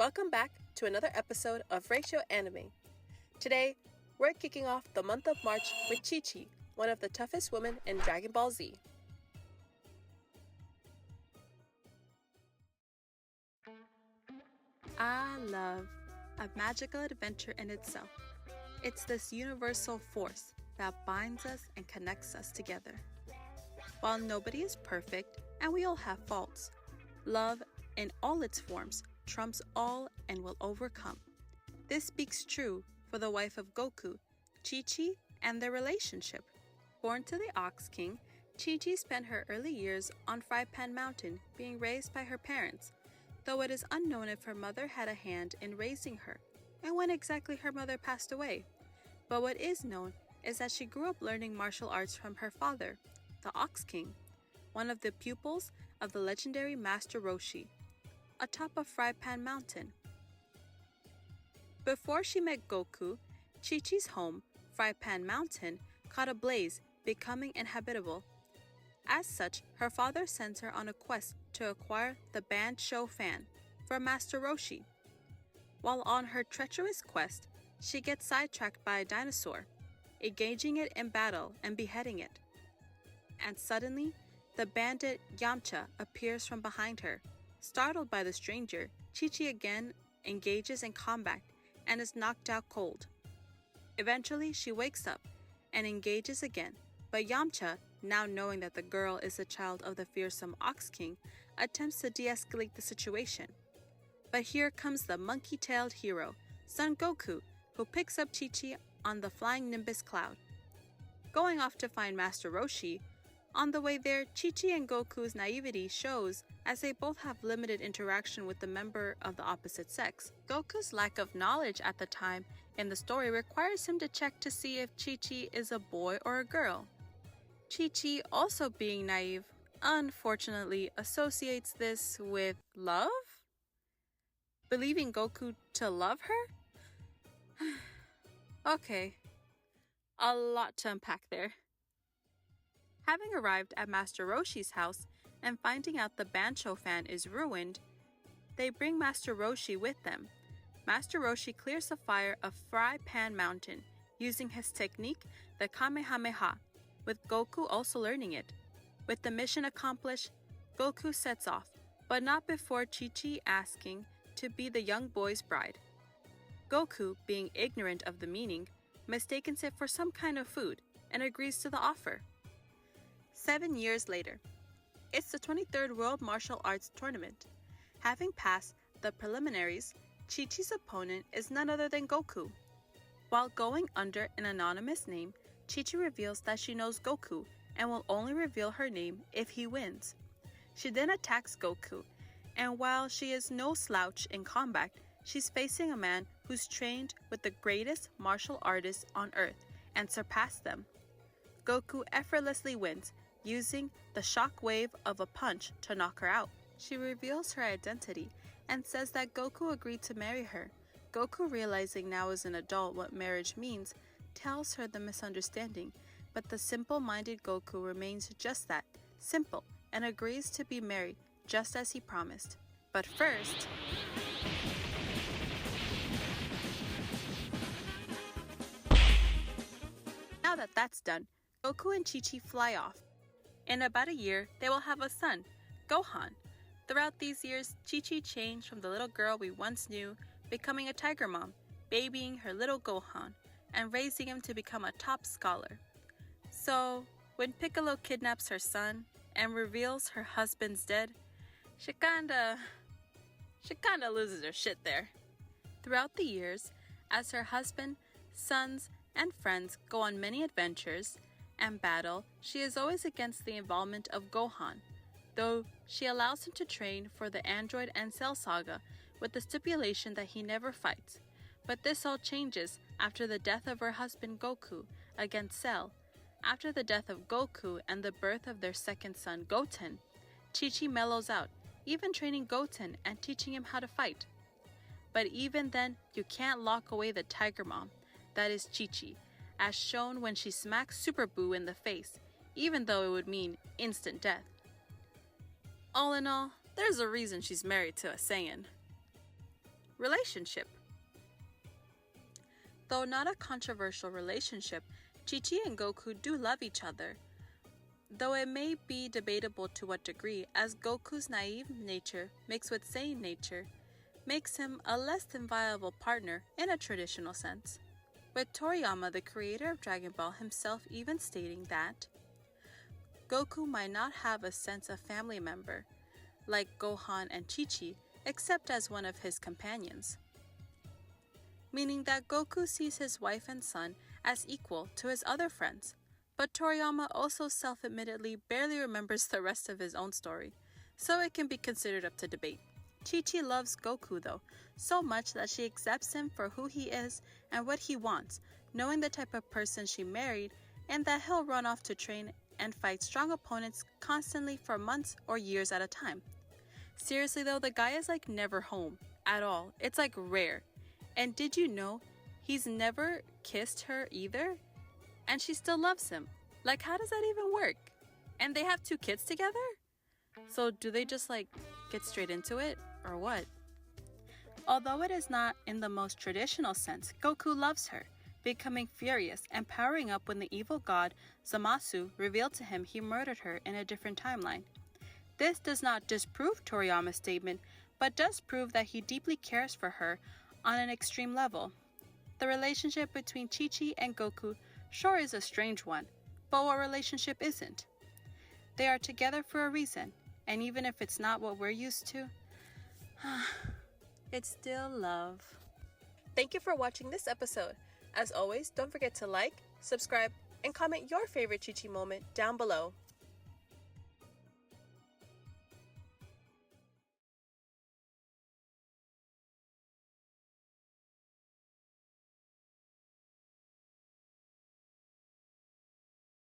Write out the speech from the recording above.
Welcome back to another episode of Ratio Anime. Today, we're kicking off the month of March with Chi-Chi, one of the toughest women in Dragon Ball Z. Love, a magical adventure in itself. It's this universal force that binds us and connects us together. While nobody is perfect and we all have faults, love in all its forms trumps all and will overcome. This speaks true for the wife of Goku, Chi-Chi, and their relationship. Born to the Ox King, Chi-Chi spent her early years on Fry Pan Mountain being raised by her parents, though it is unknown if her mother had a hand in raising her and when exactly her mother passed away. But what is known is that she grew up learning martial arts from her father, the Ox King, one of the pupils of the legendary Master Roshi, atop of Fry Pan Mountain. Before she met Goku, Chi-Chi's home, Fry Pan Mountain, caught a blaze, becoming inhabitable. As such, her father sends her on a quest to acquire the banned show fan for Master Roshi. While on her treacherous quest, she gets sidetracked by a dinosaur, engaging it in battle and beheading it. And suddenly, the bandit Yamcha appears from behind her. Startled by the stranger, Chi-Chi again engages in combat and is knocked out cold. Eventually, she wakes up and engages again, but Yamcha, now knowing that the girl is the child of the fearsome Ox King, attempts to de-escalate the situation. But here comes the monkey-tailed hero, Son Goku, who picks up Chi-Chi on the flying Nimbus cloud. Going off to find Master Roshi, on the way there, Chi-Chi and Goku's naivety shows as they both have limited interaction with the member of the opposite sex. Goku's lack of knowledge at the time in the story requires him to check to see if Chi-Chi is a boy or a girl. Chi-Chi, also being naive, unfortunately associates this with love? Believing Goku to love her? Okay, a lot to unpack there. Having arrived at Master Roshi's house and finding out the Bancho fan is ruined, they bring Master Roshi with them. Master Roshi clears the fire of Fry Pan Mountain using his technique, the Kamehameha, with Goku also learning it. With the mission accomplished, Goku sets off, but not before Chi-Chi asking to be the young boy's bride. Goku, being ignorant of the meaning, mistakes it for some kind of food and agrees to the offer. 7 years later, it's the 23rd World Martial Arts Tournament. Having passed the preliminaries, Chi-Chi's opponent is none other than Goku. While going under an anonymous name, Chi-Chi reveals that she knows Goku and will only reveal her name if he wins. She then attacks Goku, and while she is no slouch in combat, she's facing a man who's trained with the greatest martial artists on Earth and surpassed them. Goku effortlessly wins, using the shock wave of a punch to knock her out. She reveals her identity and says that Goku agreed to marry her. Goku, realizing now as an adult what marriage means, tells her the misunderstanding, but the simple-minded Goku remains just that, simple, and agrees to be married just as he promised. But first, now that that's done, Goku and Chi-Chi fly off. In about a year, they will have a son, Gohan. Throughout these years, Chi-Chi changed from the little girl we once knew, becoming a tiger mom, babying her little Gohan, and raising him to become a top scholar. So, when Piccolo kidnaps her son and reveals her husband's dead, she kinda loses her shit there. Throughout the years, as her husband, sons, and friends go on many adventures and battle, she is always against the involvement of Gohan, though she allows him to train for the Android and Cell saga with the stipulation that he never fights. But this all changes after the death of her husband Goku against Cell. After the death of Goku and the birth of their second son Goten, Chi-Chi mellows out, even training Goten and teaching him how to fight. But even then, you can't lock away the tiger mom, that is Chi-Chi, as shown when she smacks Super Boo in the face, even though it would mean instant death. All in all, there's a reason she's married to a Saiyan. relationship. Though not a controversial relationship, Chi-Chi and Goku do love each other, though it may be debatable to what degree, as Goku's naive nature mixed with sane nature makes him a less than viable partner in a traditional sense, with Toriyama, the creator of Dragon Ball, himself even stating that Goku might not have a sense of family member, like Gohan and Chi-Chi, except as one of his companions, meaning that Goku sees his wife and son as equal to his other friends. But Toriyama also self-admittedly barely remembers the rest of his own story, so it can be considered up to debate. Chi-Chi loves Goku, though, so much that she accepts him for who he is and what he wants, knowing the type of person she married and that he'll run off to train and fight strong opponents constantly for months or years at a time. Seriously though, the guy is like never home at all. It's like rare. And did you know he's never kissed her either? And she still loves him. Like, how does that even work? And they have 2 kids together? So do they just like get straight into it or what? Although it is not in the most traditional sense, Goku loves her, becoming furious and powering up when the evil god Zamasu revealed to him he murdered her in a different timeline. This does not disprove Toriyama's statement, but does prove that he deeply cares for her on an extreme level. The relationship between Chi-Chi and Goku sure is a strange one, but what relationship isn't? They are together for a reason, and even if it's not what we're used to, it's still love. Thank you for watching this episode. As always, don't forget to like, subscribe, and comment your favorite Chi-Chi moment down below.